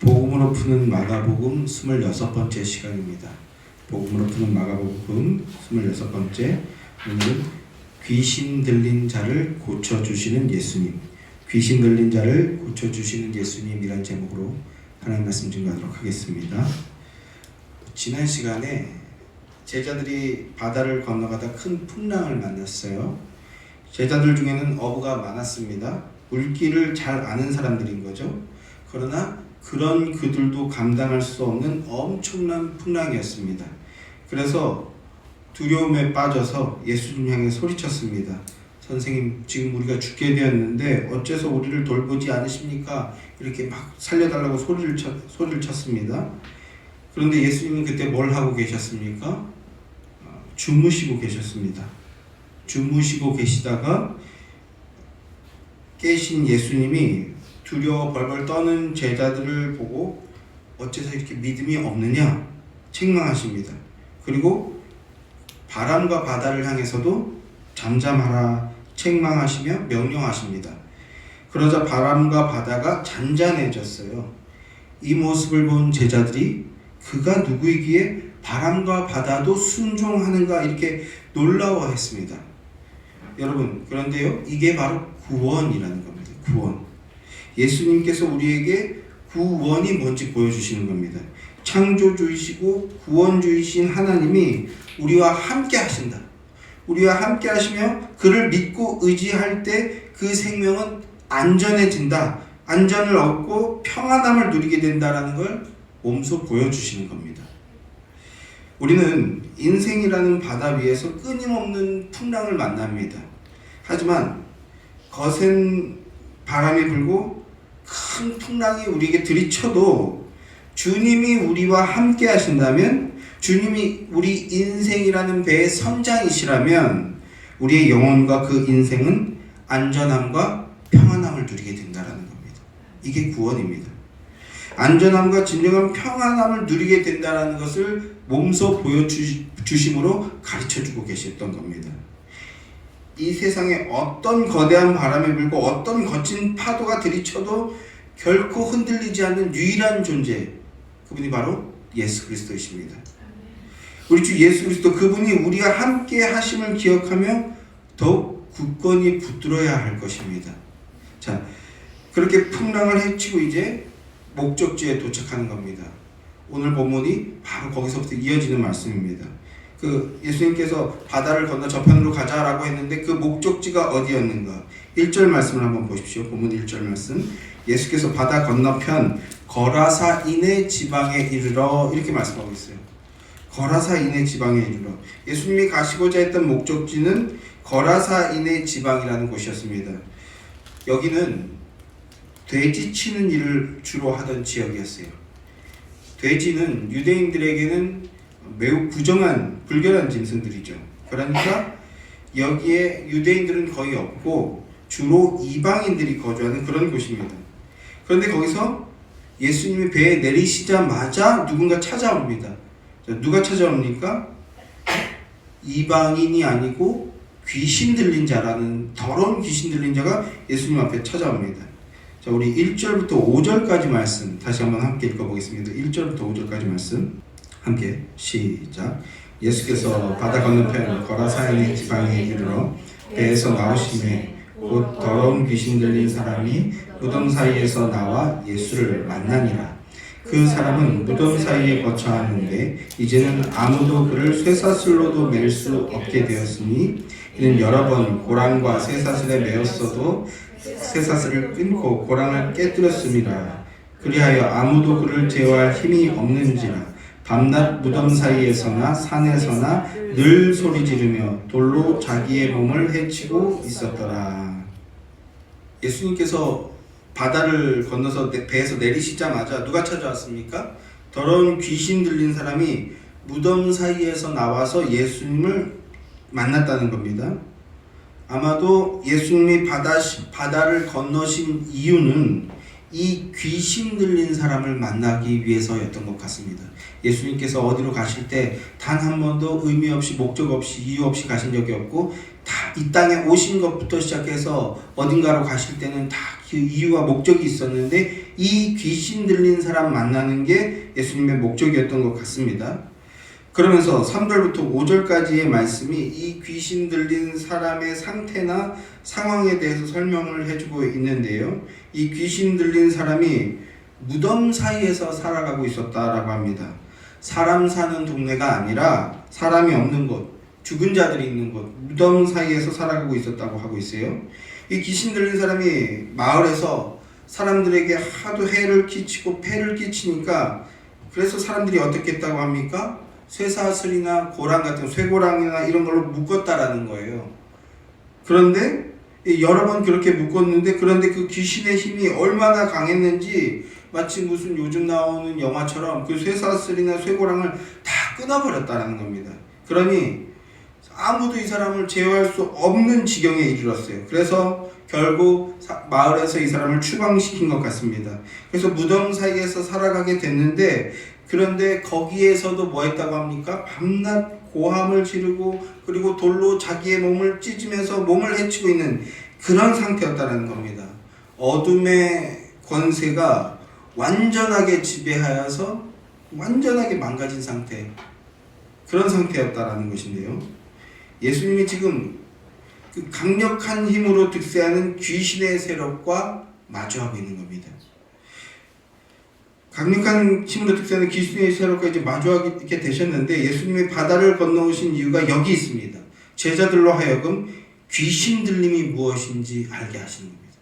복음으로 푸는 마가복음 26번째 시간입니다. 복음으로 푸는 마가복음 26번째. 오늘은 귀신 들린 자를 고쳐주시는 예수님, 귀신 들린 자를 고쳐주시는 예수님이란 제목으로 하나님 말씀 증거하도록 하겠습니다. 지난 시간에 제자들이 바다를 건너가다 큰 풍랑을 만났어요. 제자들 중에는 어부가 많았습니다. 물길을 잘 아는 사람들인 거죠. 그러나 그런 그들도 감당할 수 없는 엄청난 풍랑이었습니다. 그래서 두려움에 빠져서 예수님 향해 소리쳤습니다. 선생님, 지금 우리가 죽게 되었는데 어째서 우리를 돌보지 않으십니까? 이렇게 막 살려달라고 소리를 쳤습니다. 그런데 예수님은 그때 뭘 하고 계셨습니까? 주무시고 계셨습니다. 주무시고 계시다가 깨신 예수님이 두려워 벌벌 떠는 제자들을 보고 어째서 이렇게 믿음이 없느냐 책망하십니다. 그리고 바람과 바다를 향해서도 잠잠하라 책망하시며 명령하십니다. 그러자 바람과 바다가 잔잔해졌어요. 이 모습을 본 제자들이 그가 누구이기에 바람과 바다도 순종하는가 이렇게 놀라워했습니다. 여러분, 그런데요, 이게 바로 구원이라는 겁니다. 구원. 예수님께서 우리에게 구원이 뭔지 보여주시는 겁니다. 창조주이시고 구원주이신 하나님이 우리와 함께 하신다. 우리와 함께 하시며 그를 믿고 의지할 때 그 생명은 안전해진다. 안전을 얻고 평안함을 누리게 된다라는 걸 몸소 보여주시는 겁니다. 우리는 인생이라는 바다 위에서 끊임없는 풍랑을 만납니다. 하지만 거센 바람이 불고 큰 풍랑이 우리에게 들이쳐도 주님이 우리와 함께 하신다면, 주님이 우리 인생이라는 배의 선장이시라면 우리의 영혼과 그 인생은 안전함과 평안함을 누리게 된다는 겁니다. 이게 구원입니다. 안전함과 진정한 평안함을 누리게 된다는 것을 몸소 보여주심으로 가르쳐주고 계셨던 겁니다. 이 세상에 어떤 거대한 바람이 불고 어떤 거친 파도가 들이쳐도 결코 흔들리지 않는 유일한 존재, 그분이 바로 예수 그리스도이십니다. 우리 주 예수 그리스도, 그분이 우리가 함께 하심을 기억하며 더욱 굳건히 붙들어야 할 것입니다. 자, 그렇게 풍랑을 헤치고 이제 목적지에 도착하는 겁니다. 오늘 본문이 바로 거기서부터 이어지는 말씀입니다. 예수님께서 바다를 건너 저편으로 가자라고 했는데 그 목적지가 어디였는가? 1절 말씀을 한번 보십시오. 본문 1절 말씀. 예수께서 바다 건너편 거라사인의 지방에 이르러, 이렇게 말씀하고 있어요. 거라사인의 지방에 이르러. 예수님이 가시고자 했던 목적지는 거라사인의 지방이라는 곳이었습니다. 여기는 돼지 치는 일을 주로 하던 지역이었어요. 돼지는 유대인들에게는 매우 부정한, 불결한 짐승들이죠. 그러니까 여기에 유대인들은 거의 없고 주로 이방인들이 거주하는 그런 곳입니다. 그런데 거기서 예수님이 배에 내리시자마자 누군가 찾아옵니다. 누가 찾아옵니까? 이방인이 아니고 귀신 들린 자라는, 더러운 귀신 들린 자가 예수님 앞에 찾아옵니다. 자, 우리 1절부터 5절까지 말씀 다시 한번 함께 읽어보겠습니다. 1절부터 5절까지 말씀 함께 시작. 예수께서 바다 건너편 거라사인의 지방에 이르러 배에서 나오시매 곧 더러운 귀신 들린 사람이 무덤 사이에서 나와 예수를 만나니라. 그 사람은 무덤 사이에 거처하는데 이제는 아무도 그를 쇠사슬로도 맬 수 없게 되었으니 이는 여러 번 고랑과 쇠사슬에 매었어도 쇠사슬을 끊고 고랑을 깨뜨렸습니다. 그리하여 아무도 그를 제어할 힘이 없는지라. 밤낮 무덤 사이에서나 산에서나 늘 소리 지르며 돌로 자기의 몸을 해치고 있었더라. 예수님께서 바다를 건너서 배에서 내리시자마자 누가 찾아왔습니까? 더러운 귀신 들린 사람이 무덤 사이에서 나와서 예수님을 만났다는 겁니다. 아마도 예수님이 바다를 건너신 이유는 이 귀신 들린 사람을 만나기 위해서였던 것 같습니다. 예수님께서 어디로 가실 때 단 한 번도 의미 없이, 목적 없이, 이유 없이 가신 적이 없고, 다 이 땅에 오신 것부터 시작해서 어딘가로 가실 때는 다 그 이유와 목적이 있었는데 이 귀신 들린 사람 만나는 게 예수님의 목적이었던 것 같습니다. 그러면서 3절부터 5절까지의 말씀이 이 귀신 들린 사람의 상태나 상황에 대해서 설명을 해주고 있는데요. 이 귀신 들린 사람이 무덤 사이에서 살아가고 있었다라고 합니다. 사람 사는 동네가 아니라 사람이 없는 곳, 죽은 자들이 있는 곳, 무덤 사이에서 살아가고 있었다고 하고 있어요. 이 귀신 들린 사람이 마을에서 사람들에게 하도 해를 끼치고 폐를 끼치니까 그래서 사람들이 어떻게 했다고 합니까? 쇠사슬이나 고랑 같은 쇠고랑이나 이런 걸로 묶었다라는 거예요. 그런데 여러 번 그렇게 묶었는데 그런데 그 귀신의 힘이 얼마나 강했는지 마치 무슨 요즘 나오는 영화처럼 그 쇠사슬이나 쇠고랑을 다 끊어버렸다라는 겁니다. 그러니 아무도 이 사람을 제어할 수 없는 지경에 이르렀어요. 그래서 결국 마을에서 이 사람을 추방시킨 것 같습니다. 그래서 무덤 사이에서 살아가게 됐는데 그런데 거기에서도 뭐 했다고 합니까? 밤낮 고함을 지르고 그리고 돌로 자기의 몸을 찢으면서 몸을 해치고 있는 그런 상태였다는 겁니다. 어둠의 권세가 완전하게 지배하여서 완전하게 망가진 상태, 그런 상태였다라는 것인데요. 예수님이 지금 그 강력한 힘으로 득세하는 귀신의 세력과 마주하고 있는 겁니다. 강력한 힘으로 득세하는 귀신의 세력과 이제 마주하게 되셨는데 예수님이 바다를 건너오신 이유가 여기 있습니다. 제자들로 하여금 귀신 들림이 무엇인지 알게 하시는 겁니다.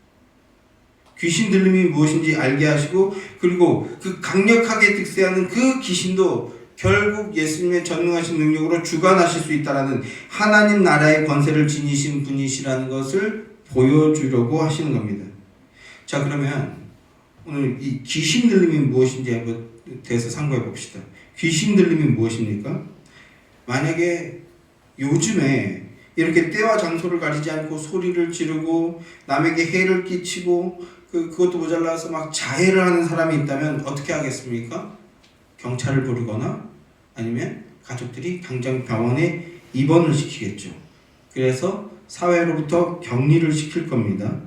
귀신 들림이 무엇인지 알게 하시고 그리고 그 강력하게 득세하는 그 귀신도 결국 예수님의 전능하신 능력으로 주관하실 수 있다라는 하나님 나라의 권세를 지니신 분이시라는 것을 보여주려고 하시는 겁니다. 자, 그러면 오늘 이 귀신 들림이 무엇인지에 대해서 상고해 봅시다. 귀신 들림이 무엇입니까? 만약에 요즘에 이렇게 때와 장소를 가리지 않고 소리를 지르고 남에게 해를 끼치고 그것도 모자라서 막 자해를 하는 사람이 있다면 어떻게 하겠습니까? 경찰을 부르거나 아니면 가족들이 당장 병원에 입원을 시키겠죠. 그래서 사회로부터 격리를 시킬 겁니다.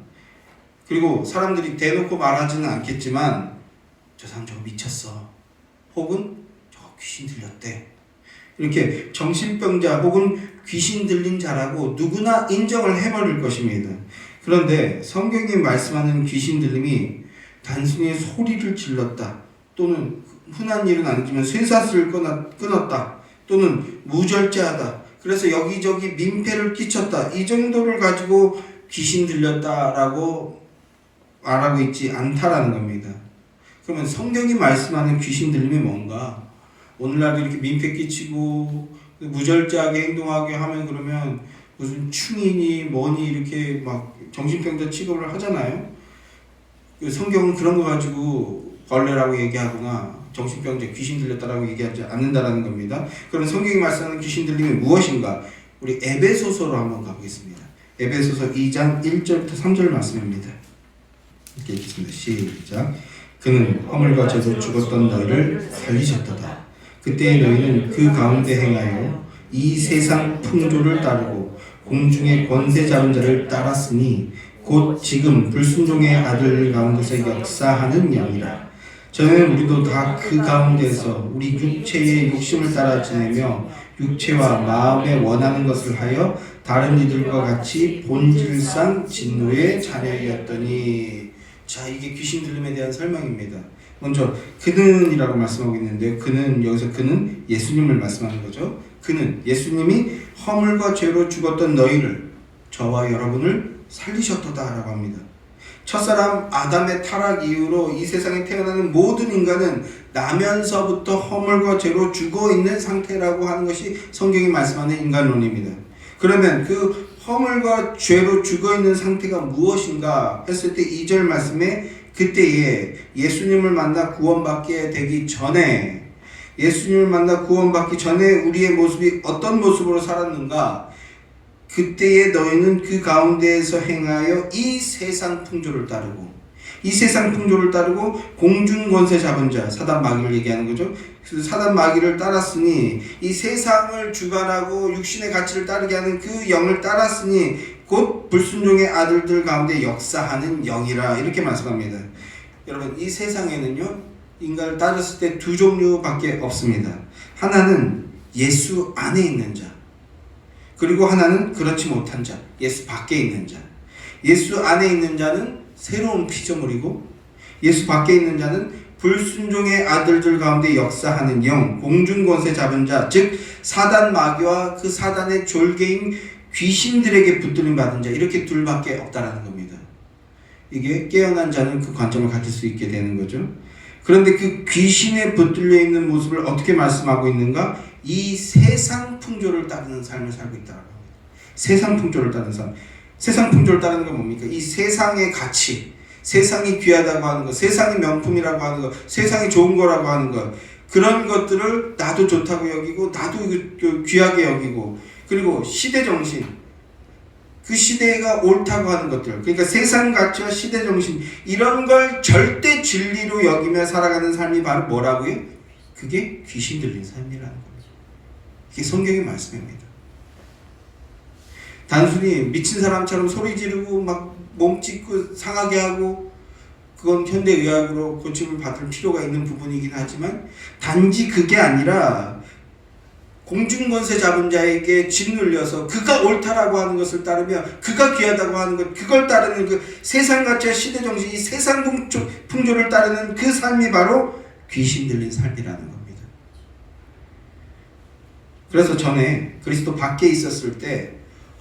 그리고 사람들이 대놓고 말하지는 않겠지만 저 사람 저거 미쳤어, 혹은 저거 귀신 들렸대, 이렇게 정신병자 혹은 귀신 들린 자라고 누구나 인정을 해버릴 것입니다. 그런데 성경이 말씀하는 귀신 들림이 단순히 소리를 질렀다, 또는 흔한 일은 아니지만 쇠사슬을 끊었다, 또는 무절제하다, 그래서 여기저기 민폐를 끼쳤다, 이 정도를 가지고 귀신 들렸다라고 말하고 있지 않다라는 겁니다. 그러면 성경이 말씀하는 귀신 들림이 뭔가? 오늘날도 이렇게 민폐 끼치고 무절제하게 행동하게 하면 그러면 무슨 충이니 뭐니 이렇게 막 정신병자 취급을 하잖아요. 성경은 그런 거 가지고 벌레라고 얘기하거나 정신병자 귀신 들렸다라고 얘기하지 않는다라는 겁니다. 그럼 성경이 말씀하는 귀신 들림이 무엇인가? 우리 에베소서로 한번 가보겠습니다. 에베소서 2장 1절부터 3절 말씀입니다. 이렇게 읽겠습니다. 시작. 그는 허물과 죄로 죽었던 너희를 살리셨도다. 그때의 너희는 그 가운데 행하여 이 세상 풍조를 따르고 공중의 권세 잡은 자를 따랐으니 곧 지금 불순종의 아들 가운데서 역사하는 영이라. 저는 우리도 다 그 가운데서 우리 육체의 욕심을 따라 지내며 육체와 마음에 원하는 것을 하여 다른 이들과 같이 본질상 진노의 자녀이었더니. 자, 이게 귀신 들림에 대한 설명입니다. 먼저 그는이라고 말씀하고 있는데요. 그는, 여기서 그는 예수님을 말씀하는 거죠. 그는 예수님이 허물과 죄로 죽었던 너희를, 저와 여러분을 살리셨도다라고 합니다. 첫사람 아담의 타락 이후로 이 세상에 태어나는 모든 인간은 나면서부터 허물과 죄로 죽어 있는 상태라고 하는 것이 성경이 말씀하는 인간론입니다. 그러면 그 허물과 죄로 죽어있는 상태가 무엇인가 했을 때 2절 말씀에 그때에 예수님을 만나 구원받게 되기 전에, 예수님을 만나 구원받기 전에 우리의 모습이 어떤 모습으로 살았는가? 그때에 너희는 그 가운데에서 행하여 이 세상 풍조를 따르고, 이 세상 풍조를 따르고 공중 권세 잡은 자, 사단 마귀를 얘기하는 거죠. 그래서 사단 마귀를 따랐으니, 이 세상을 주관하고 육신의 가치를 따르게 하는 그 영을 따랐으니 곧 불순종의 아들들 가운데 역사하는 영이라 이렇게 말씀합니다. 여러분 이 세상에는요 인간을 따졌을 때 두 종류밖에 없습니다. 하나는 예수 안에 있는 자, 그리고 하나는 그렇지 못한 자, 예수 밖에 있는 자. 예수 안에 있는 자는 새로운 피조물이고 예수 밖에 있는 자는 불순종의 아들들 가운데 역사하는 영, 공중권세 잡은 자, 즉 사단 마귀와 그 사단의 졸개인 귀신들에게 붙들림 받은 자, 이렇게 둘밖에 없다라는 겁니다. 이게 깨어난 자는 그 관점을 가질 수 있게 되는 거죠. 그런데 그 귀신에 붙들려 있는 모습을 어떻게 말씀하고 있는가? 이 세상 풍조를 따르는 삶을 살고 있다고 합니다. 세상 풍조를 따르는 삶. 세상 풍조를 따르는 건 뭡니까? 이 세상의 가치, 세상이 귀하다고 하는 것, 세상이 명품이라고 하는 것, 세상이 좋은 거라고 하는 것, 그런 것들을 나도 좋다고 여기고 나도 귀하게 여기고, 그리고 시대정신, 그 시대가 옳다고 하는 것들, 그러니까 세상 가치와 시대정신, 이런 걸 절대 진리로 여기며 살아가는 삶이 바로 뭐라고요? 그게 귀신 들린 삶이라는 겁니다. 이게 성경의 말씀입니다. 단순히 미친 사람처럼 소리 지르고 막 몸 찢고 상하게 하고, 그건 현대의학으로 고침을 받을 필요가 있는 부분이긴 하지만 단지 그게 아니라 공중권세 잡은 자에게 짓눌려서 그가 옳다라고 하는 것을 따르며 그가 귀하다고 하는 것, 그걸 따르는 그 세상 가치와 시대정신, 이 세상 풍조를 따르는 그 삶이 바로 귀신 들린 삶이라는 겁니다. 그래서 전에 그리스도 밖에 있었을 때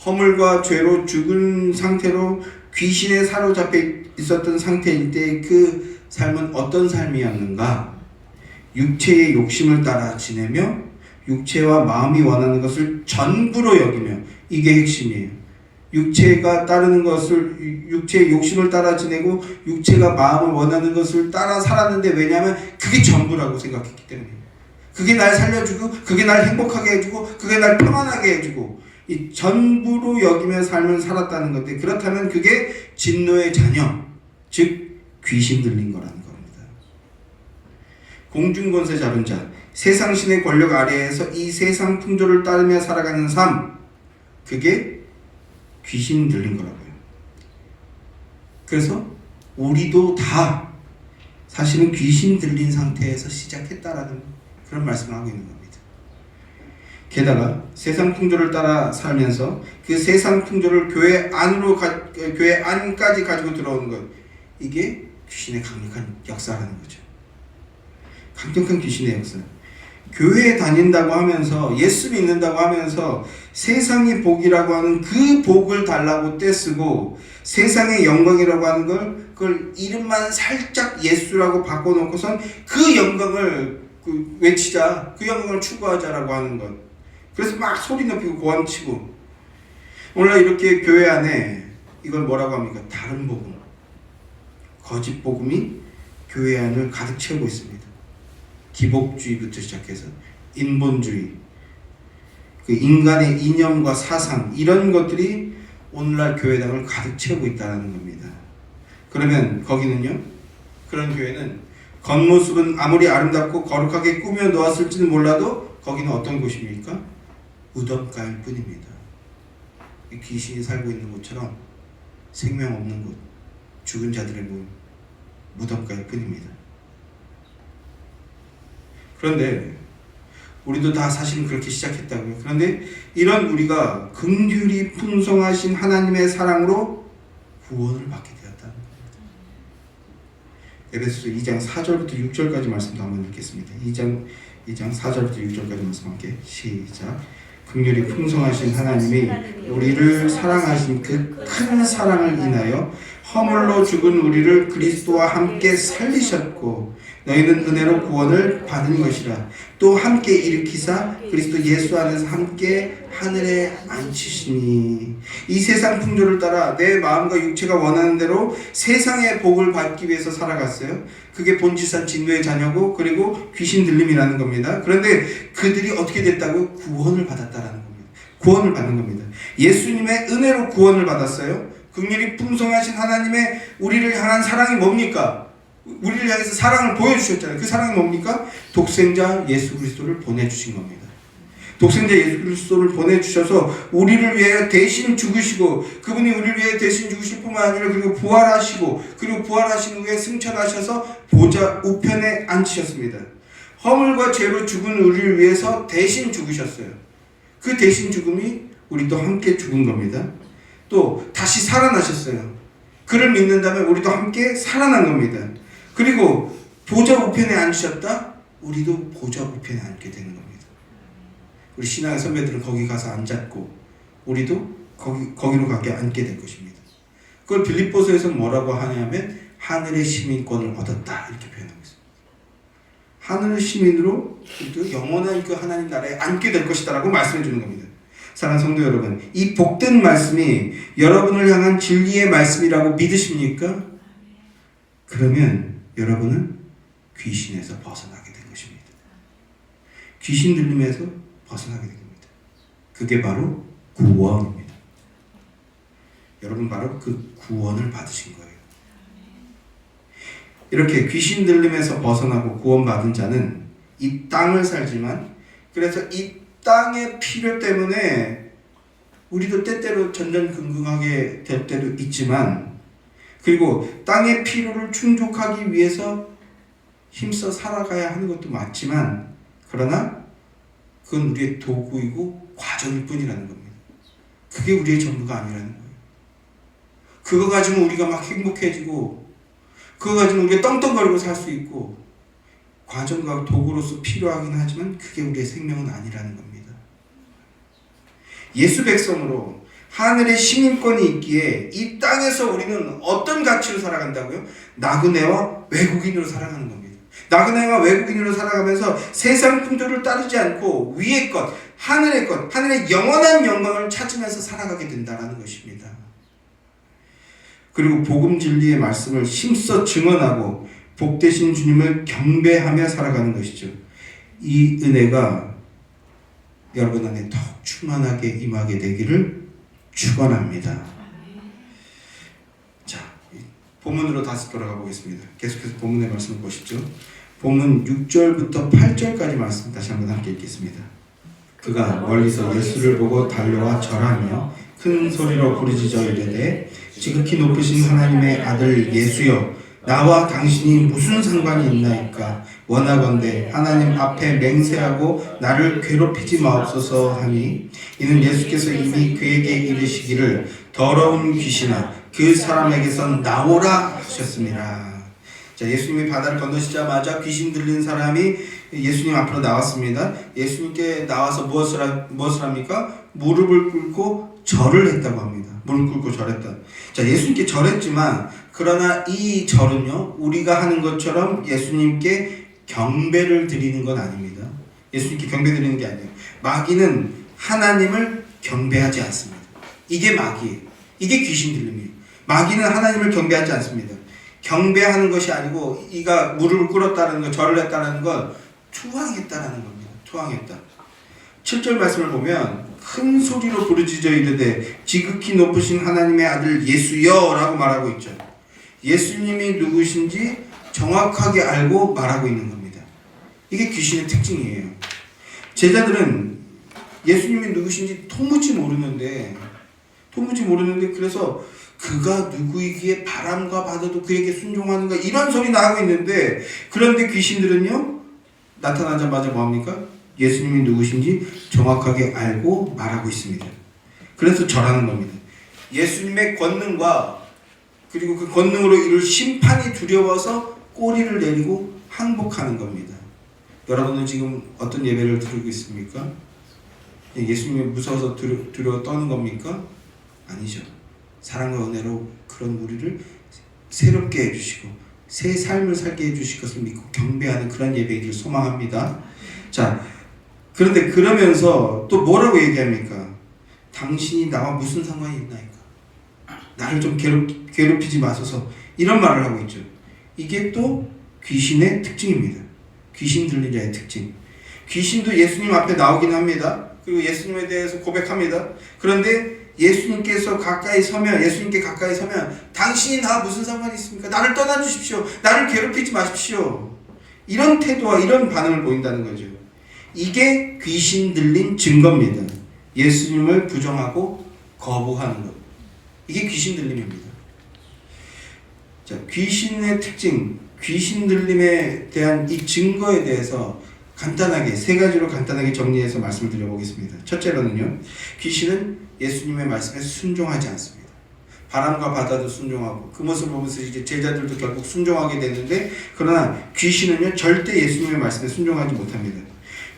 허물과 죄로 죽은 상태로 귀신에 사로잡혀 있었던 상태일 때 그 삶은 어떤 삶이었는가? 육체의 욕심을 따라 지내며 육체와 마음이 원하는 것을 전부로 여기며, 이게 핵심이에요. 육체가 따르는 것을, 육체의 욕심을 따라 지내고 육체가 마음을 원하는 것을 따라 살았는데, 왜냐하면 그게 전부라고 생각했기 때문이에요. 그게 날 살려주고 그게 날 행복하게 해주고 그게 날 평안하게 해주고, 이 전부로 여기며 삶을 살았다는 건데, 그렇다면 그게 진노의 자녀, 즉 귀신 들린 거라는 겁니다. 공중권세 잡은 자, 세상신의 권력 아래에서 이 세상 풍조를 따르며 살아가는 삶, 그게 귀신 들린 거라고요. 그래서 우리도 다 사실은 귀신 들린 상태에서 시작했다라는 그런 말씀을 하고 있는 겁니다. 게다가 세상 풍조를 따라 살면서 그 세상 풍조를 교회 안까지 가지고 들어오는 것, 이게 귀신의 강력한 역사라는 거죠. 강력한 귀신의 역사. 교회에 다닌다고 하면서, 예수 믿는다고 하면서 세상의 복이라고 하는 그 복을 달라고 떼쓰고 세상의 영광이라고 하는 걸, 그걸 이름만 살짝 예수라고 바꿔놓고선 그 영광을 외치자, 그 영광을 추구하자라고 하는 것. 그래서 막 소리 높이고 고함치고, 오늘날 이렇게 교회 안에 이걸 뭐라고 합니까? 다른 복음, 거짓 복음이 교회 안을 가득 채우고 있습니다. 기복주의부터 시작해서 인본주의, 그 인간의 이념과 사상, 이런 것들이 오늘날 교회당을 가득 채우고 있다는 겁니다. 그러면 거기는요, 그런 교회는 겉모습은 아무리 아름답고 거룩하게 꾸며 놓았을지는 몰라도 거기는 어떤 곳입니까? 무덤가일 뿐입니다. 귀신이 살고 있는 곳처럼 생명 없는 곳, 죽은 자들의 무덤가일 뿐입니다. 그런데 우리도 다 사실은 그렇게 시작했다고요. 그런데 이런 우리가 긍휼이 풍성하신 하나님의 사랑으로 구원을 받게 되었다는 겁니다. 에베소서 2장 4절부터 6절까지 말씀도 한번 읽겠습니다. 2장 4절부터 6절까지 말씀 함께 시작. 긍휼이 풍성하신 하나님이 우리를 사랑하신 그 큰 사랑을 인하여 허물로 죽은 우리를 그리스도와 함께 살리셨고 너희는 은혜로 구원을 받은 것이라. 또 함께 일으키사 그리스도 예수 안에서 함께 하늘에 앉히시니. 이 세상 풍조를 따라 내 마음과 육체가 원하는 대로 세상의 복을 받기 위해서 살아갔어요. 그게 본질상 진노의 자녀고, 그리고 귀신 들림이라는 겁니다. 그런데 그들이 어떻게 됐다고? 구원을 받았다라는 겁니다. 구원을 받는 겁니다. 예수님의 은혜로 구원을 받았어요. 긍휼이 풍성하신 하나님의 우리를 향한 사랑이 뭡니까? 우리를 향해서 사랑을 보여주셨잖아요. 그 사랑이 뭡니까? 독생자 예수 그리스도를 보내주신 겁니다. 독생자 예수 그리스도를 보내주셔서 우리를 위해 대신 죽으시고, 그분이 우리를 위해 대신 죽으실 뿐만 아니라 그리고 부활하시고, 그리고 부활하신 후에 승천하셔서 보좌 우편에 앉으셨습니다. 허물과 죄로 죽은 우리를 위해서 대신 죽으셨어요. 그 대신 죽음이 우리도 함께 죽은 겁니다. 또 다시 살아나셨어요. 그를 믿는다면 우리도 함께 살아난 겁니다. 그리고 보좌 우편에 앉으셨다? 우리도 보좌 우편에 앉게 되는 겁니다. 우리 신앙의 선배들은 거기 가서 앉았고, 우리도 거기로 가게 앉게 될 것입니다. 그걸 빌립보서에서 뭐라고 하냐면 하늘의 시민권을 얻었다, 이렇게 표현하고 있습니다. 하늘의 시민으로 우리도 영원한 그 하나님 나라에 앉게 될 것이다 라고 말씀해 주는 겁니다. 사랑하는 성도 여러분, 이 복된 말씀이 여러분을 향한 진리의 말씀이라고 믿으십니까? 그러면 여러분은 귀신에서 벗어나게 된 것입니다. 귀신 들림에서 벗어나게 됩니다. 그게 바로 구원입니다. 여러분 바로 그 구원을 받으신 거예요. 이렇게 귀신 들림에서 벗어나고 구원받은 자는 이 땅을 살지만, 그래서 이 땅의 필요 때문에 우리도 때때로 전전긍긍하게 될 때도 있지만, 그리고 땅의 필요를 충족하기 위해서 힘써 살아가야 하는 것도 맞지만, 그러나 그건 우리의 도구이고 과정일 뿐이라는 겁니다. 그게 우리의 전부가 아니라는 거예요. 그거 가지고 우리가 막 행복해지고, 그거 가지고 우리가 떵떵거리고 살 수 있고, 과정과 도구로서 필요하긴 하지만 그게 우리의 생명은 아니라는 겁니다. 예수 백성으로 하늘의 시민권이 있기에 이 땅에서 우리는 어떤 가치로 살아간다고요? 나그네와 외국인으로 살아가는 겁니다. 나그네와 외국인으로 살아가면서 세상 풍조를 따르지 않고 위의 것, 하늘의 것, 하늘의 영원한 영광을 찾으면서 살아가게 된다는 것입니다. 그리고 복음 진리의 말씀을 힘써 증언하고 복되신 주님을 경배하며 살아가는 것이죠. 이 은혜가 여러분 안에 더욱 충만하게 임하게 되기를 축원합니다. 자, 본문으로 다시 돌아가 보겠습니다. 계속해서 본문의 말씀을 보시죠. 본문 6절부터 8절까지 말씀 다시 한번 함께 읽겠습니다. 그가 멀리서 예수를 보고 달려와 절하며 큰 소리로 부르짖어 이르되 지극히 높으신 하나님의 아들 예수여, 나와 당신이 무슨 상관이 있나이까? 원하건대 하나님 앞에 맹세하고 나를 괴롭히지 마옵소서 하니, 이는 예수께서 이미 그에게 이르시기를 더러운 귀신아 그 사람에게선 나오라 하셨습니다. 자, 예수님이 바다를 건너시자마자 귀신 들린 사람이 예수님 앞으로 나왔습니다. 예수님께 나와서 무엇을 합니까? 무릎을 꿇고 절을 했다고 합니다. 무릎 꿇고 절했다. 자, 예수님께 절했지만, 그러나 이 절은요, 우리가 하는 것처럼 예수님께 경배를 드리는 건 아닙니다. 예수님께 경배 드리는 게 아니에요. 마귀는 하나님을 경배하지 않습니다. 이게 마귀예요. 이게 귀신 들림이에요. 마귀는 하나님을 경배하지 않습니다. 경배하는 것이 아니고, 이가 무릎을 꿇었다는 것, 절을 했다는 건 투항했다라는 겁니다. 투항했다. 7절 말씀을 보면 큰 소리로 부르짖어 이르되 지극히 높으신 하나님의 아들 예수여 라고 말하고 있죠. 예수님이 누구신지 정확하게 알고 말하고 있는 겁니다. 이게 귀신의 특징이에요. 제자들은 예수님이 누구신지 도무지 모르는데 그래서 그가 누구이기에 바람과 바다도 그에게 순종하는가, 이런 소리 나오고 있는데, 그런데 귀신들은요 나타나자마자 뭐합니까? 예수님이 누구신지 정확하게 알고 말하고 있습니다. 그래서 절하는 겁니다. 예수님의 권능과 그리고 그 권능으로 이룰 심판이 두려워서 꼬리를 내리고 항복하는 겁니다. 여러분은 지금 어떤 예배를 드리고 있습니까? 예수님이 무서워서 두려워 떠는 겁니까? 아니죠. 사랑과 은혜로 그런 우리를 새롭게 해주시고 새 삶을 살게 해주실 것을 믿고 경배하는 그런 예배이길 소망합니다. 자, 그런데 그러면서 또 뭐라고 얘기합니까? 당신이 나와 무슨 상관이 있나이까? 나를 좀 괴롭히지 마소서, 이런 말을 하고 있죠. 이게 또 귀신의 특징입니다. 귀신 들린 자의 특징. 귀신도 예수님 앞에 나오긴 합니다. 그리고 예수님에 대해서 고백합니다. 그런데 예수님께 가까이 서면 당신이 나와 무슨 상관이 있습니까? 나를 떠나주십시오. 나를 괴롭히지 마십시오. 이런 태도와 이런 반응을 보인다는 거죠. 이게 귀신 들린 증거입니다. 예수님을 부정하고 거부하는 것. 이게 귀신 들림입니다. 자, 귀신의 특징, 귀신 들림에 대한 이 증거에 대해서 간단하게 세 가지로 간단하게 정리해서 말씀을 드려보겠습니다. 첫째로는요, 귀신은 예수님의 말씀에 순종하지 않습니다. 바람과 바다도 순종하고 그 모습을 보면서 이제 제자들도 결국 순종하게 되는데, 그러나 귀신은요 절대 예수님의 말씀에 순종하지 못합니다.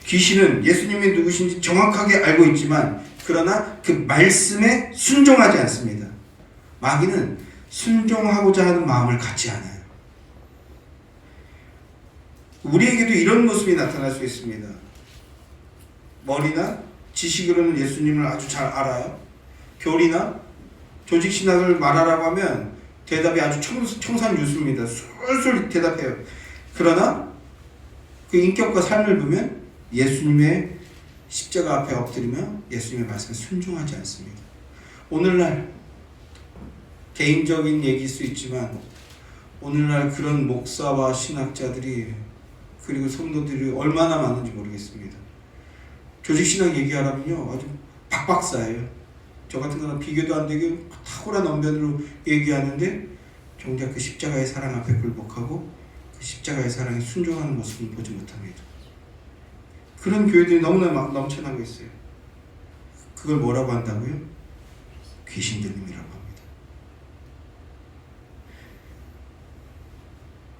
귀신은 예수님이 누구신지 정확하게 알고 있지만 그러나 그 말씀에 순종하지 않습니다. 마귀는 순종하고자 하는 마음을 갖지 않아요. 우리에게도 이런 모습이 나타날 수 있습니다. 머리나 지식으로는 예수님을 아주 잘 알아요. 교리나 조직신학을 말하라고 하면 대답이 아주 청산유수입니다. 술술 대답해요. 그러나 그 인격과 삶을 보면 예수님의 십자가 앞에 엎드리며 예수님의 말씀에 순종하지 않습니다. 오늘날 개인적인 얘기일 수 있지만 오늘날 그런 목사와 신학자들이 그리고 성도들이 얼마나 많은지 모르겠습니다. 조직신학 얘기하라면요 아주 박박사예요. 저 같은 거는 비교도 안 되게 탁월한 언변으로 얘기하는데 정작 그 십자가의 사랑 앞에 굴복하고 그 십자가의 사랑에 순종하는 모습을 보지 못합니다. 그런 교회들이 너무나 넘쳐나고 있어요. 그걸 뭐라고 한다고요? 귀신 들림이라고 합니다.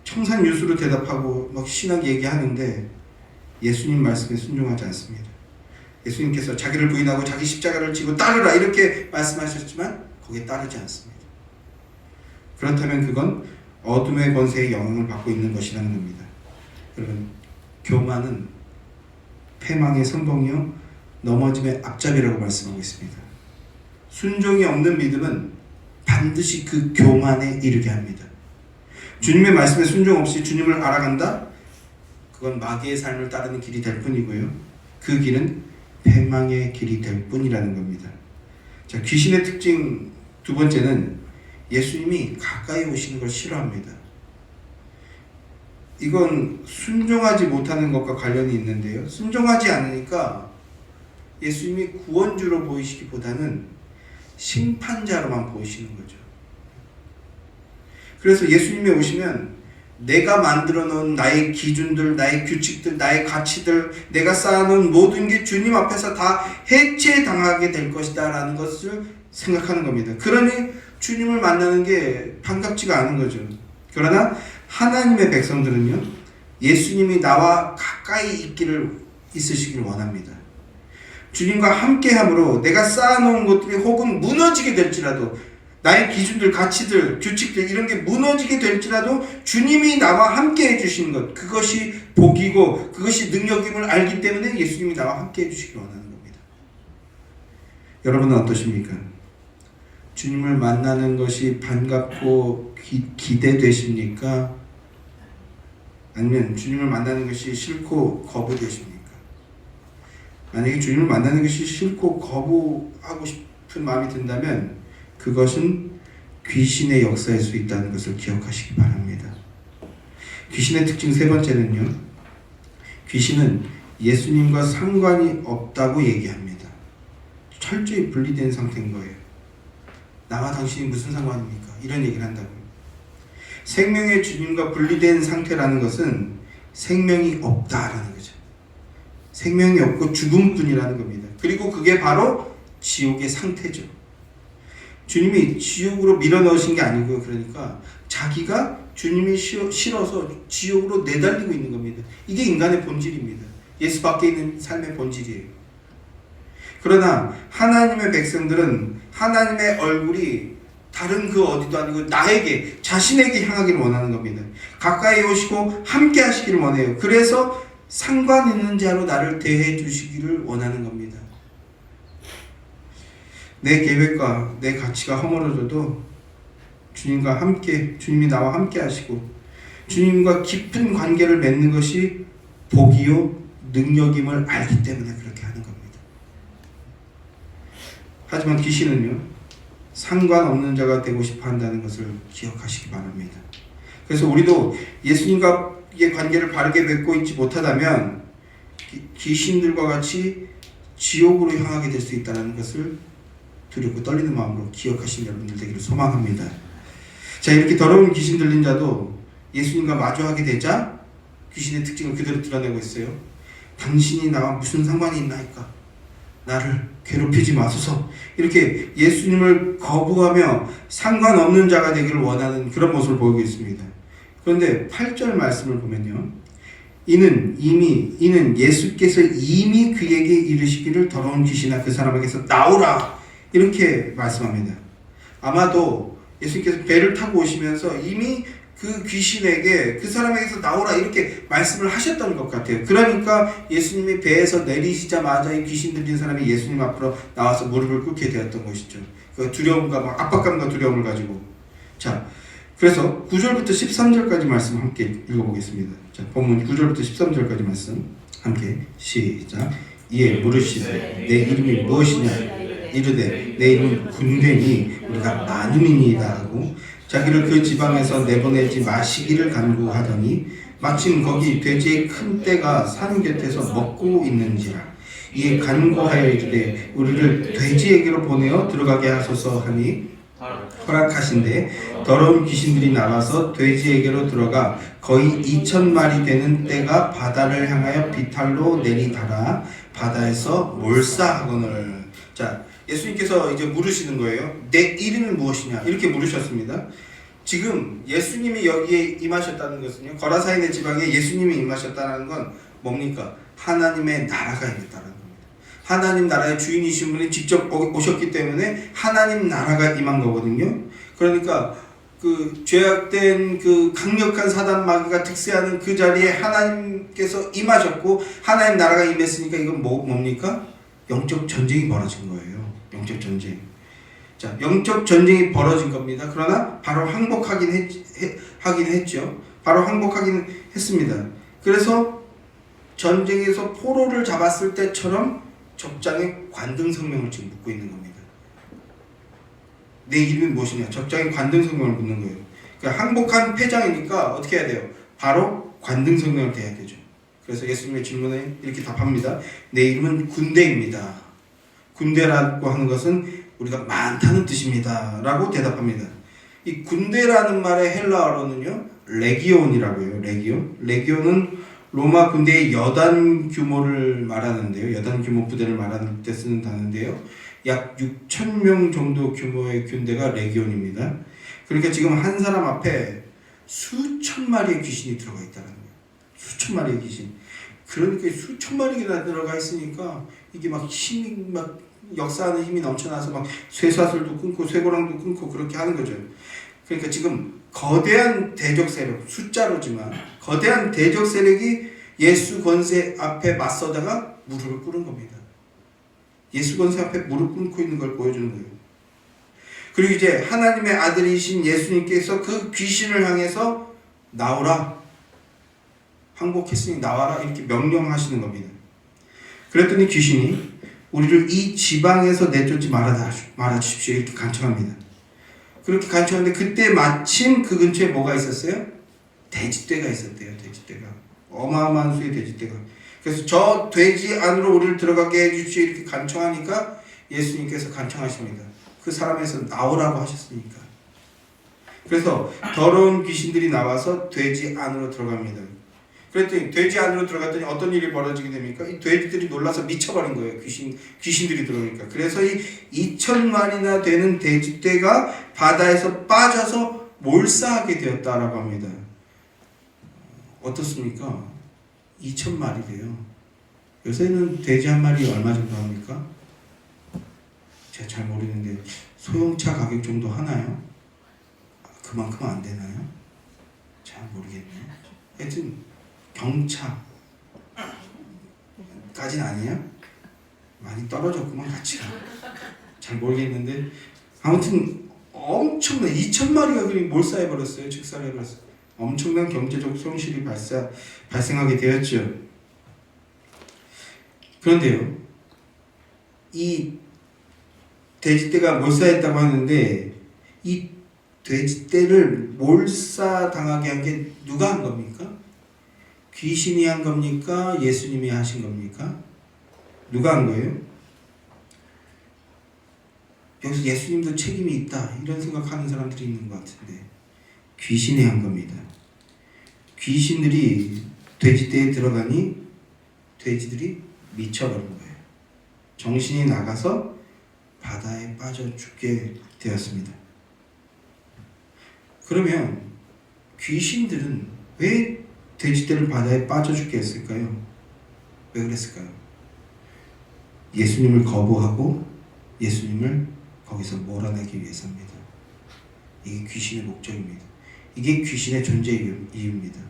청산유수로 대답하고 막 신학 얘기하는데 예수님 말씀에 순종하지 않습니다. 예수님께서 자기를 부인하고 자기 십자가를 지고 따르라 이렇게 말씀하셨지만 거기에 따르지 않습니다. 그렇다면 그건 어둠의 권세의 영향을 받고 있는 것이라는 겁니다. 여러분, 교만은 패망의 선봉이요 넘어짐의 앞잡이라고 말씀하고 있습니다. 순종이 없는 믿음은 반드시 그 교만에 이르게 합니다. 주님의 말씀에 순종 없이 주님을 알아간다? 그건 마귀의 삶을 따르는 길이 될 뿐이고요. 그 길은 패망의 길이 될 뿐이라는 겁니다. 자, 귀신의 특징 두 번째는 예수님이 가까이 오시는 걸 싫어합니다. 이건 순종하지 못하는 것과 관련이 있는데요. 순종하지 않으니까 예수님이 구원주로 보이시기보다는 심판자로만 보이시는 거죠. 그래서 예수님이 오시면 내가 만들어 놓은 나의 기준들, 나의 규칙들, 나의 가치들, 내가 쌓아놓은 모든 게 주님 앞에서 다 해체당하게 될 것이다 라는 것을 생각하는 겁니다. 그러니 주님을 만나는 게 반갑지가 않은 거죠. 그러나 하나님의 백성들은요, 예수님이 나와 가까이 있으시기를 원합니다. 주님과 함께함으로 내가 쌓아놓은 것들이 혹은 무너지게 될지라도, 나의 기준들, 가치들, 규칙들 이런 게 무너지게 될지라도 주님이 나와 함께 해주시는 것, 그것이 복이고 그것이 능력임을 알기 때문에 예수님이 나와 함께 해주시길 원하는 겁니다. 여러분은 어떠십니까? 주님을 만나는 것이 반갑고 기대되십니까? 아니면 주님을 만나는 것이 싫고 거부되십니까? 만약에 주님을 만나는 것이 싫고 거부하고 싶은 마음이 든다면 그것은 귀신의 역사일 수 있다는 것을 기억하시기 바랍니다. 귀신의 특징 세 번째는요, 귀신은 예수님과 상관이 없다고 얘기합니다. 철저히 분리된 상태인 거예요. 나와 당신이 무슨 상관입니까? 이런 얘기를 한다고요. 생명의 주님과 분리된 상태라는 것은 생명이 없다라는 거죠. 생명이 없고 죽음뿐이라는 겁니다. 그리고 그게 바로 지옥의 상태죠. 주님이 지옥으로 밀어넣으신 게 아니고요. 그러니까 자기가 주님이 싫어서 지옥으로 내달리고 있는 겁니다. 이게 인간의 본질입니다. 예수 밖에 있는 삶의 본질이에요. 그러나 하나님의 백성들은 하나님의 얼굴이 다른 그 어디도 아니고 나에게, 자신에게 향하기를 원하는 겁니다. 가까이 오시고 함께 하시기를 원해요. 그래서 상관 있는 자로 나를 대해 주시기를 원하는 겁니다. 내 계획과 내 가치가 허물어져도 주님과 함께, 주님이 나와 함께 하시고 주님과 깊은 관계를 맺는 것이 복이요 능력임을 알기 때문에 그렇게 하는 겁니다. 하지만 귀신은요, 상관없는 자가 되고 싶어 한다는 것을 기억하시기 바랍니다. 그래서 우리도 예수님과의 관계를 바르게 맺고 있지 못하다면 귀신들과 같이 지옥으로 향하게 될 수 있다는 것을 두렵고 떨리는 마음으로 기억하신 여러분들 되기를 소망합니다. 자, 이렇게 더러운 귀신 들린 자도 예수님과 마주하게 되자 귀신의 특징을 그대로 드러내고 있어요. 당신이 나와 무슨 상관이 있나이까? 나를 괴롭히지 마소서. 이렇게 예수님을 거부하며 상관없는 자가 되기를 원하는 그런 모습을 보이고 있습니다. 그런데 8절 말씀을 보면요, 이는 예수께서 이미 그에게 이르시기를 더러운 귀신아 그 사람에게서 나오라 이렇게 말씀합니다. 아마도 예수님께서 배를 타고 오시면서 이미 그 귀신에게 그 사람에게서 나오라 이렇게 말씀을 하셨던 것 같아요. 그러니까 예수님이 배에서 내리시자마자 이 귀신 들린 사람이 예수님 앞으로 나와서 무릎을 꿇게 되었던 것이죠. 그 두려움과 막 압박감과 두려움을 가지고. 자, 그래서 9절부터 13절까지 말씀 함께 읽어보겠습니다. 자, 본문 9절부터 13절까지 말씀 함께 시작. 이에 물으시되 내 이름이 무엇이냐 이르되 내 이름은 군대니 우리가 많음이니이다 하고 자기를 그 지방에서 내보내지 마시기를 간구하더니 마침 거기 돼지의 큰 떼가 산 곁에서 먹고 있는지라. 이에 간구하여 이르되 우리를 돼지에게로 보내어 들어가게 하소서 하니 허락하신대 더러운 귀신들이 나가서 돼지에게로 들어가 거의 2,000마리 되는 떼가 바다를 향하여 비탈로 내리다가 바다에서 몰사하거늘. 자, 예수님께서 이제 물으시는 거예요. 내 이름이 무엇이냐 이렇게 물으셨습니다. 지금 예수님이 여기에 임하셨다는 것은요, 거라사인의 지방에 예수님이 임하셨다는 건 뭡니까? 하나님의 나라가 임했다는 겁니다. 하나님 나라의 주인이신 분이 직접 오셨기 때문에 하나님 나라가 임한 거거든요. 그러니까 그 죄악된 그 강력한 사단 마귀가 득세하는 그 자리에 하나님께서 임하셨고 하나님 나라가 임했으니까 이건 뭡니까? 영적 전쟁이 벌어진 거예요. 영적 전쟁. 자, 영적 전쟁이 벌어진 겁니다. 그러나 바로 항복하긴 했죠. 바로 항복하긴 했습니다. 그래서 전쟁에서 포로를 잡았을 때처럼 적장에 관등성명을 지금 묻고 있는 겁니다. 내 이름이 무엇이냐? 적장에 관등성명을 묻는 거예요. 그러니까 항복한 패장이니까 어떻게 해야 돼요? 바로 관등성명을 대해야 되죠. 그래서 예수님의 질문에 이렇게 답합니다. 내 이름은 군대입니다. 군대라고 하는 것은 우리가 많다는 뜻입니다. 라고 대답합니다. 이 군대라는 말의 헬라어로는요, 레기온이라고 해요. 레기온은 로마 군대의 여단 규모를 말하는데요. 여단 규모 부대를 말하는 때 쓰는 단어인데요. 약 6,000명 정도 규모의 군대가 레기온입니다. 그러니까 지금 한 사람 앞에 수천 마리의 귀신이 들어가 있다는 거예요. 수천 마리의 귀신. 그러니까 수천 마리가 들어가 있으니까 이게 막 힘이 막 역사하는 힘이 넘쳐나서 막 쇠사슬도 끊고 쇠고랑도 끊고 그렇게 하는 거죠. 그러니까 지금 거대한 대적 세력, 숫자로지만 거대한 대적 세력이 예수 권세 앞에 맞서다가 무릎을 꿇은 겁니다. 예수 권세 앞에 무릎 꿇고 있는 걸 보여주는 거예요. 그리고 이제 하나님의 아들이신 예수님께서 그 귀신을 향해서 나오라, 항복했으니 나와라 이렇게 명령하시는 겁니다. 그랬더니 귀신이 우리를 이 지방에서 내쫓지 말아주십시오 이렇게 간청합니다. 그렇게 간청하는데 그때 마침 그 근처에 뭐가 있었어요? 돼지떼가 있었대요. 돼지떼가. 어마어마한 수의 돼지떼가. 그래서 저 돼지 안으로 우리를 들어가게 해주십시오 이렇게 간청하니까 예수님께서 간청하십니다. 그 사람에서 나오라고 하셨으니까. 그래서 더러운 귀신들이 나와서 돼지 안으로 들어갑니다. 그랬더니 돼지 안으로 들어갔더니 어떤 일이 벌어지게 됩니까? 이 돼지들이 놀라서 미쳐버린 거예요. 귀신들이 들어오니까. 그래서 이 2,000마리나 되는 돼지떼가 바다에서 빠져서 몰사하게 되었다라고 합니다. 어떻습니까? 2,000마리래요. 요새는 돼지 한 마리 얼마 정도 합니까? 제가 잘 모르는데 소형차 가격 정도 하나요? 그만큼 안 되나요? 잘 모르겠네요. 하여튼 경차까지는 아니에요? 많이 떨어졌구만 가치가. 잘 모르겠는데 아무튼 엄청난 2,000마리가 그냥 몰사해버렸어요. 직살해버렸어요. 엄청난 경제적 손실이 발생하게 되었죠. 그런데요, 이 돼지떼가 몰사했다고 하는데 이 돼지떼를 몰사당하게 한 게 누가 한 겁니까? 귀신이 한 겁니까? 예수님이 하신 겁니까? 누가 한 거예요? 여기서 예수님도 책임이 있다 이런 생각하는 사람들이 있는 것 같은데 귀신이 한 겁니다. 귀신들이 돼지떼에 들어가니 돼지들이 미쳐버린 거예요. 정신이 나가서 바다에 빠져 죽게 되었습니다. 그러면 귀신들은 왜 돼지떼를 바다에 빠져 죽게 했을까요? 왜 그랬을까요? 예수님을 거부하고 예수님을 거기서 몰아내기 위해서입니다. 이게 귀신의 목적입니다. 이게 귀신의 존재 이유입니다.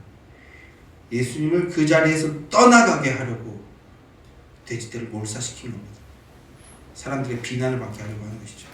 예수님을 그 자리에서 떠나가게 하려고 돼지떼를 몰사시킨 겁니다. 사람들의 비난을 받게 하려고 하는 것이죠.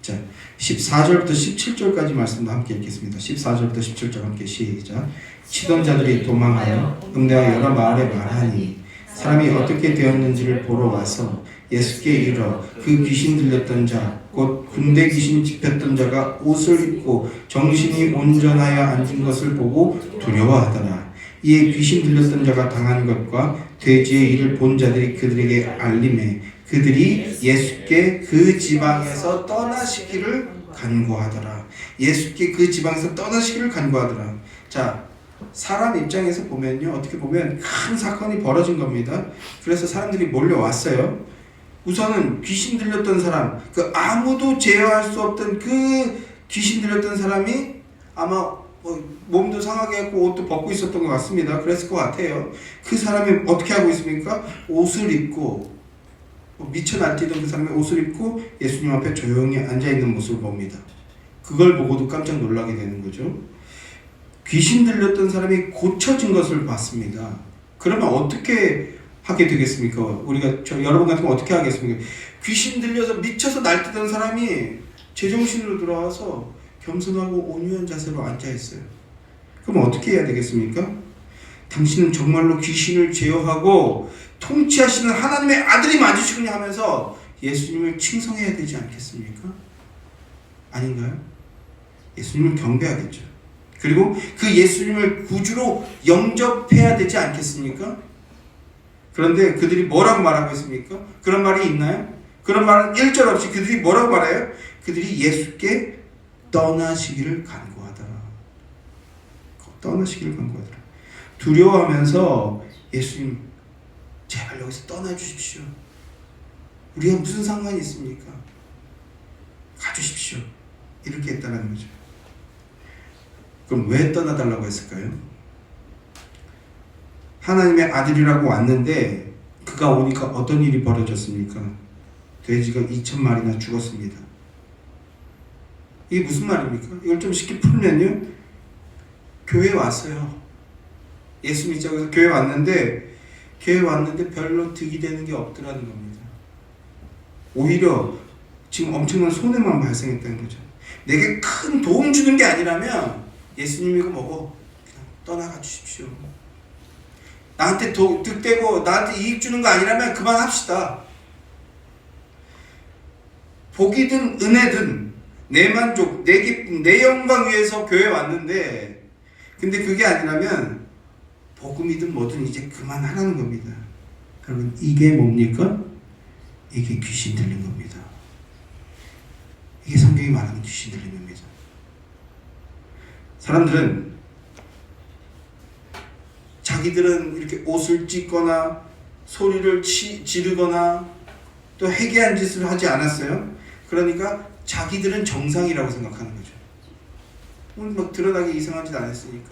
자, 14절부터 17절까지 말씀도 함께 읽겠습니다. 14절부터 17절 함께 시작. 치던 자들이 도망하여 음대와 여러 마을에 말하니 사람이 어떻게 되었는지를 보러 와서 예수께 이르러 그 귀신 들렸던 자 곧 군대 귀신 집혔던 자가 옷을 입고 정신이 온전하여 앉은 것을 보고 두려워하더라. 이에 귀신 들렸던 자가 당한 것과 돼지의 일을 본 자들이 그들에게 알림해 그들이 예수께 그 지방에서 떠나시기를 간구하더라. 예수께 그 지방에서 떠나시기를 간구하더라. 자, 사람 입장에서 보면요, 어떻게 보면 큰 사건이 벌어진 겁니다. 그래서 사람들이 몰려왔어요. 우선은 귀신 들렸던 사람, 그 아무도 제어할 수 없던 그 귀신 들렸던 사람이 아마 몸도 상하게 했고 옷도 벗고 있었던 것 같습니다. 그랬을 것 같아요. 그 사람이 어떻게 하고 있습니까? 옷을 입고 미쳐 날뛰던 그 사람이 옷을 입고 예수님 앞에 조용히 앉아있는 모습을 봅니다. 그걸 보고도 깜짝 놀라게 되는 거죠. 귀신 들렸던 사람이 고쳐진 것을 봤습니다. 그러면 어떻게 하게 되겠습니까? 우리가 여러분 같은 거 어떻게 하겠습니까? 귀신 들려서 미쳐서 날뛰던 사람이 제정신으로 돌아와서 겸손하고 온유한 자세로 앉아있어요. 그럼 어떻게 해야 되겠습니까? 당신은 정말로 귀신을 제어하고 통치하시는 하나님의 아들이 맞으시구나 하면서 예수님을 칭송해야 되지 않겠습니까? 아닌가요? 예수님을 경배하겠죠. 그리고 그 예수님을 구주로 영접해야 되지 않겠습니까? 그런데 그들이 뭐라고 말하고 있습니까? 그런 말이 있나요? 그런 말은 1절 없이 그들이 뭐라고 말해요? 그들이 예수께 떠나시기를 간구하더라. 떠나시기를 간구하더라. 두려워하면서 예수님 제발 여기서 떠나주십시오. 우리가 무슨 상관이 있습니까? 가주십시오. 이렇게 했다는 거죠. 그럼 왜 떠나달라고 했을까요? 하나님의 아들이라고 왔는데 그가 오니까 어떤 일이 벌어졌습니까? 돼지가 2,000마리나 죽었습니다. 이게 무슨 말입니까? 이걸 좀 쉽게 풀면요, 교회에 왔어요. 예수 믿자고 해서 교회에 왔는데 별로 득이 되는 게 없더라는 겁니다. 오히려 지금 엄청난 손해만 발생했다는 거죠. 내게 큰 도움 주는 게 아니라면 예수님 이거 먹어 그냥 떠나가 주십시오. 나한테 득되고 나한테 이익 주는 거 아니라면 그만합시다. 복이든 은혜든 내 만족, 내 기쁨, 내 영광 위해서 교회에 왔는데 근데 그게 아니라면 복음이든 뭐든 이제 그만하라는 겁니다. 여러분 이게 뭡니까? 이게 귀신 들린 겁니다. 이게 성경이 말하는 귀신 들린 겁니다. 사람들은 자기들은 이렇게 옷을 찢거나 소리를 지르거나 또 해괴한 짓을 하지 않았어요. 그러니까 자기들은 정상이라고 생각하는 거죠. 오늘 막 드러나게 이상한 짓 안 했으니까.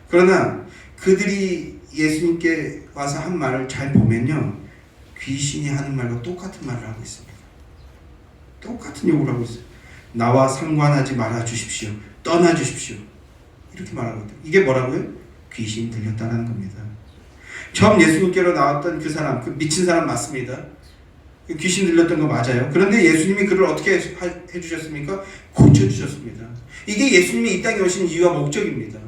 그러나 그들이 예수님께 와서 한 말을 잘 보면요, 귀신이 하는 말과 똑같은 말을 하고 있습니다. 똑같은 욕을 하고 있어요. 나와 상관하지 말아 주십시오. 떠나 주십시오. 이렇게 말하고 있다. 이게 뭐라고요? 귀신 들렸다는 겁니다. 처음 예수님께로 나왔던 그 사람, 그 미친 사람 맞습니다. 귀신 들렸던 거 맞아요. 그런데 예수님이 그를 어떻게 해주셨습니까? 고쳐주셨습니다. 이게 예수님이 이 땅에 오신 이유와 목적입니다.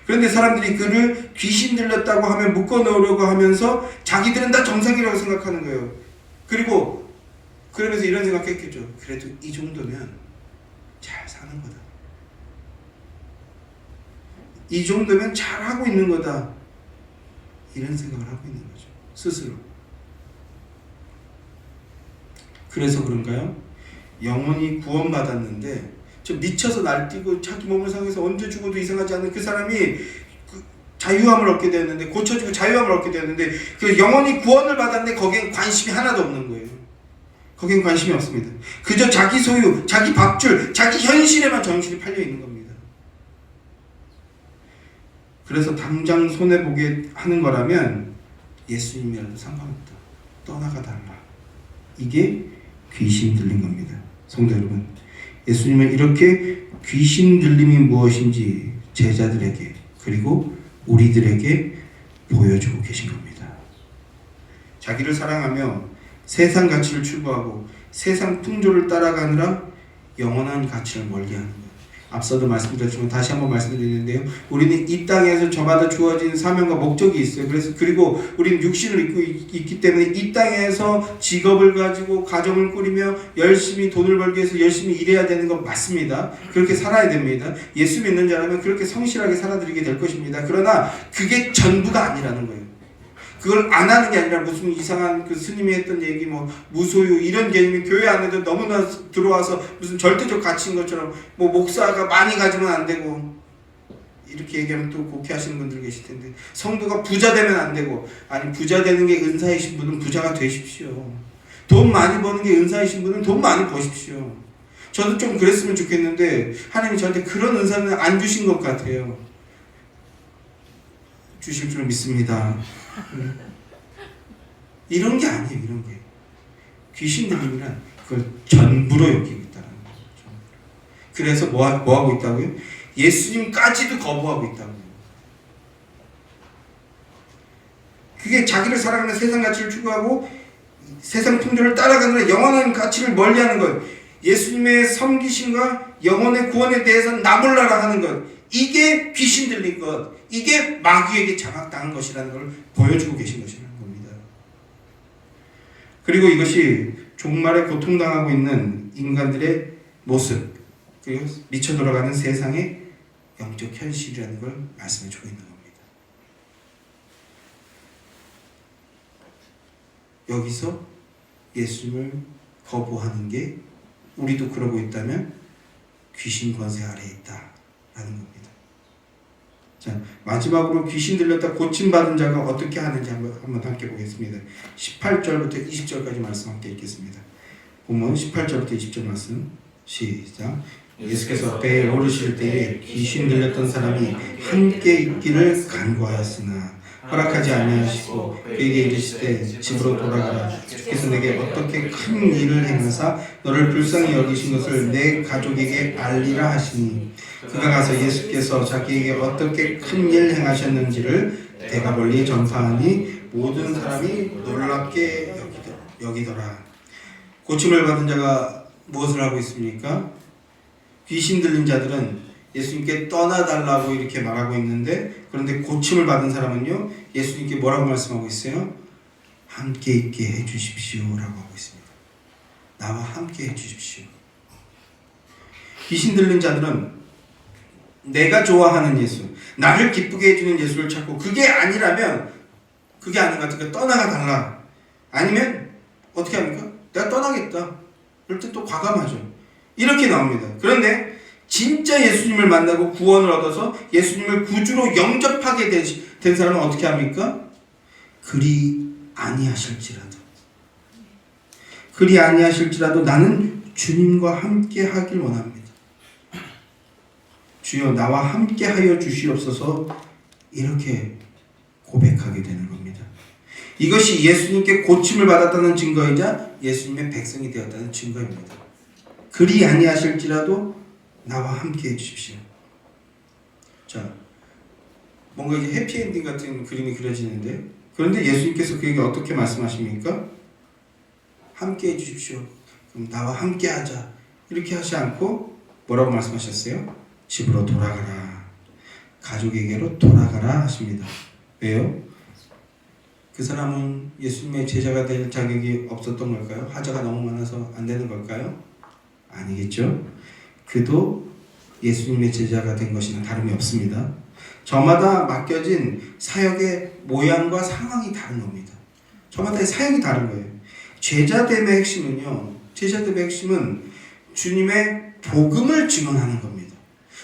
그런데 사람들이 그를 귀신 들렸다고 하면 묶어놓으려고 하면서 자기들은 다 정상이라고 생각하는 거예요. 그리고 그러면서 이런 생각했겠죠. 그래도 이 정도면 잘 사는 거다. 이 정도면 잘하고 있는 거다. 이런 생각을 하고 있는 거죠. 스스로. 그래서 그런가요? 영혼이 구원받았는데 좀 미쳐서 날뛰고 자기 몸을 상해서 언제 죽어도 이상하지 않은 그 사람이 자유함을 얻게 되었는데, 고쳐지고 자유함을 얻게 되었는데, 그 영혼이 구원을 받았는데 거기엔 관심이 하나도 없는 거예요. 거기엔 관심이 없습니다. 그저 자기 소유, 자기 밥줄, 자기 현실에만 정신이 팔려 있는 겁니다. 그래서 당장 손해보게 하는 거라면 예수님이라도 상관없다. 떠나가 달라. 이게 귀신 들린 겁니다. 성도 여러분, 예수님은 이렇게 귀신 들림이 무엇인지 제자들에게 그리고 우리들에게 보여주고 계신 겁니다. 자기를 사랑하며 세상 가치를 추구하고 세상 풍조를 따라가느라 영원한 가치를 멀리하는 것. 앞서도 말씀드렸지만 다시 한번 말씀드리는데요. 우리는 이 땅에서 저마다 주어진 사명과 목적이 있어요. 그리고 우리는 육신을 입고 있기 때문에 이 땅에서 직업을 가지고 가정을 꾸리며 열심히 돈을 벌기 위해서 열심히 일해야 되는 건 맞습니다. 그렇게 살아야 됩니다. 예수 믿는 자라면 그렇게 성실하게 살아드리게 될 것입니다. 그러나 그게 전부가 아니라는 거예요. 그걸 안 하는 게 아니라 무슨 이상한 그 스님이 했던 얘기 무소유 이런 개념이 교회 안에도 너무나 들어와서 무슨 절대적 가치인 것처럼 목사가 많이 가지면 안 되고 이렇게 얘기하면 또 곡해하시는 분들 계실 텐데, 성도가 부자 되면 안 되고, 아니 부자 되는 게 은사이신 분은 부자가 되십시오. 돈 많이 버는 게 은사이신 분은 돈 많이 버십시오. 저도 좀 그랬으면 좋겠는데 하나님이 저한테 그런 은사는 안 주신 것 같아요. 주실 줄 믿습니다. 이런 게 아니에요. 이런 게 귀신 들림이란 그걸 전부로 여기고 있다는 거죠. 그래서 뭐 하고 있다고요? 예수님까지도 거부하고 있다고요. 그게 자기를 사랑하는 세상 가치를 추구하고 세상 풍조를 따라가느라 영원한 가치를 멀리하는 것, 예수님의 섬기심과 영혼의 구원에 대해서는 나 몰라라 하는 것, 이게 귀신 들린 것, 이게 마귀에게 장악당한 것이라는 걸 보여주고 계신 것이라는 겁니다. 그리고 이것이 종말에 고통당하고 있는 인간들의 모습, 그리고 미쳐 돌아가는 세상의 영적 현실이라는 걸 말씀해주고 있는 겁니다. 여기서 예수님을 거부하는 게, 우리도 그러고 있다면 귀신 권세 아래에 있다라는 겁니다. 자, 마지막으로 귀신 들렸다 고침받은 자가 어떻게 하는지 한번 함께 보겠습니다. 18절부터 20절까지 말씀 함께 읽겠습니다. 본문 18절부터 20절 말씀 시작. 예수께서 배에 오르실 때에 귀신 들렸던 사람이 함께 있기를 간구하였으나 허락하지 아니하시고 그에게 이르시되 집으로 돌아가라. 주께서 내게 어떻게 큰 일을 행하사 너를 불쌍히 여기신 것을 내 가족에게 알리라 하시니, 그가 가서 예수께서 자기에게 어떻게 큰 일 행하셨는지를 대가 멀리 전파하니 모든 사람이 놀랍게 여기더라. 고침을 받은 자가 무엇을 하고 있습니까? 귀신 들린 자들은 예수님께 떠나달라고 이렇게 말하고 있는데, 그런데 고침을 받은 사람은요, 예수님께 뭐라고 말씀하고 있어요? 함께 있게 해주십시오 라고 하고 있습니다. 나와 함께 해주십시오. 귀신 들린 자들은 내가 좋아하는 예수, 나를 기쁘게 해주는 예수를 찾고, 그게 아니라면, 그게 아닌 것 같으니까 떠나가 달라. 아니면 어떻게 합니까? 내가 떠나겠다. 그럴 때 또 과감하죠. 이렇게 나옵니다. 그런데 진짜 예수님을 만나고 구원을 얻어서 예수님을 구주로 영접하게 된 사람은 어떻게 합니까? 그리 아니하실지라도 나는 주님과 함께 하길 원합니다. 주여 나와 함께 하여 주시옵소서, 이렇게 고백하게 되는 겁니다. 이것이 예수님께 고침을 받았다는 증거이자 예수님의 백성이 되었다는 증거입니다. 그리 아니하실지라도 나와 함께 해주십시오. 자, 뭔가 이게 해피엔딩 같은 그림이 그려지는데, 그런데 예수님께서 그에게 어떻게 말씀하십니까? 함께 해주십시오. 그럼 나와 함께 하자. 이렇게 하지 않고 뭐라고 말씀하셨어요? 집으로 돌아가라. 가족에게로 돌아가라 하십니다. 왜요? 그 사람은 예수님의 제자가 될 자격이 없었던 걸까요? 하자가 너무 많아서 안 되는 걸까요? 아니겠죠. 그도 예수님의 제자가 된 것이나 다름이 없습니다. 저마다 맡겨진 사역의 모양과 상황이 다른 겁니다. 저마다의 사역이 다른 거예요. 제자됨의 핵심은요. 제자됨의 핵심은 주님의 복음을 증언하는 겁니다.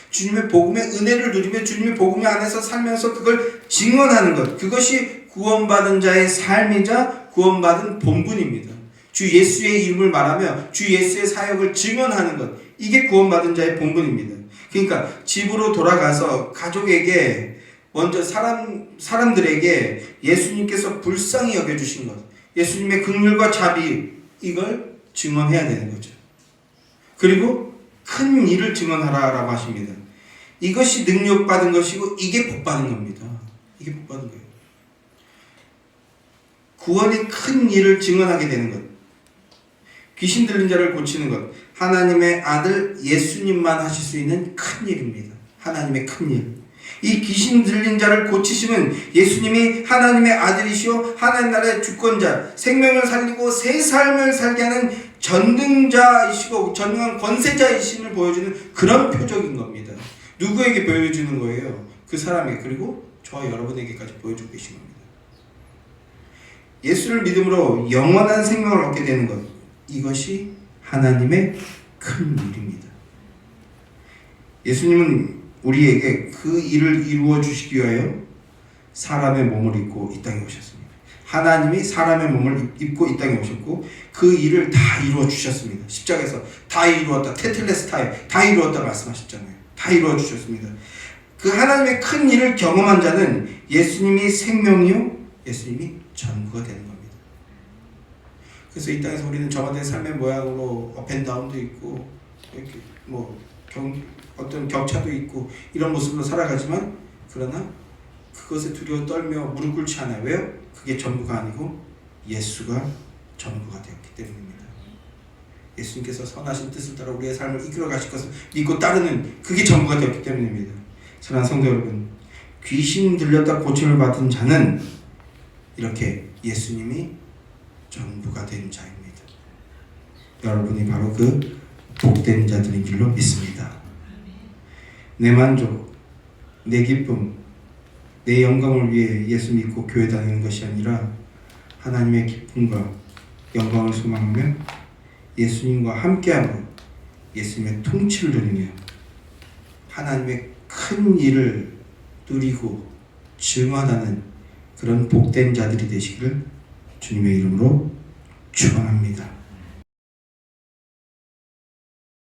주님의 복음의 은혜를 누리며 주님의 복음 안에서 살면서 그걸 증언하는 것. 그것이 구원받은 자의 삶이자 구원받은 본분입니다. 주 예수의 이름을 말하며 주 예수의 사역을 증언하는 것. 이게 구원받은 자의 본분입니다. 그러니까 집으로 돌아가서 가족에게 먼저 사람들에게 예수님께서 불쌍히 여겨주신 것, 예수님의 긍휼과 자비, 이걸 증언해야 되는 거죠. 그리고 큰 일을 증언하라라고 하십니다. 이것이 능력받은 것이고 이게 복받은 겁니다. 이게 복받은 거예요. 구원의 큰 일을 증언하게 되는 것, 귀신 들린 자를 고치는 것, 하나님의 아들 예수님만 하실 수 있는 큰 일입니다. 하나님의 큰 일. 이 귀신 들린 자를 고치시면 예수님이 하나님의 아들이시오 하나님 나라의 주권자, 생명을 살리고 새 삶을 살게 하는 전능자이시고 전능한 권세자이심을 보여주는 그런 표적인 겁니다. 누구에게 보여주는 거예요? 그 사람에게, 그리고 저와 여러분에게까지 보여주고 계신 겁니다. 예수를 믿음으로 영원한 생명을 얻게 되는 것, 이것이 하나님의 큰 일입니다. 예수님은 우리에게 그 일을 이루어 주시기 위하여 사람의 몸을 입고 이 땅에 오셨습니다. 하나님이 사람의 몸을 입고 이 땅에 오셨고 그 일을 다 이루어 주셨습니다. 십자가에서 다 이루었다, 테텔레스타에 다 이루었다 말씀하셨잖아요. 다 이루어 주셨습니다. 그 하나님의 큰 일을 경험한 자는 예수님이 생명이요 예수님이 전부가 되는 겁니다. 그래서 이 땅에서 우리는 저마다의 삶의 모양으로 업앤다운도 있고 이렇게 어떤 격차도 있고 이런 모습으로 살아가지만, 그러나 그것에 두려워 떨며 무릎 꿇지 않아요. 왜요? 그게 전부가 아니고 예수가 전부가 되었기 때문입니다. 예수님께서 선하신 뜻을 따라 우리의 삶을 이끌어 가실 것을 믿고 따르는 그게 전부가 되었기 때문입니다. 사랑하는 성도 여러분, 귀신 들렸다 고침을 받은 자는 이렇게 예수님이 전부가 된 자입니다. 여러분이 바로 그 복된 자들인 줄로 믿습니다. 내 만족, 내 기쁨, 내 영광을 위해 예수 믿고 교회 다니는 것이 아니라 하나님의 기쁨과 영광을 소망하며 예수님과 함께하고 예수님의 통치를 누리며 하나님의 큰 일을 누리고 증언하는 그런 복된 자들이 되시기를 주님의 이름으로 축원합니다.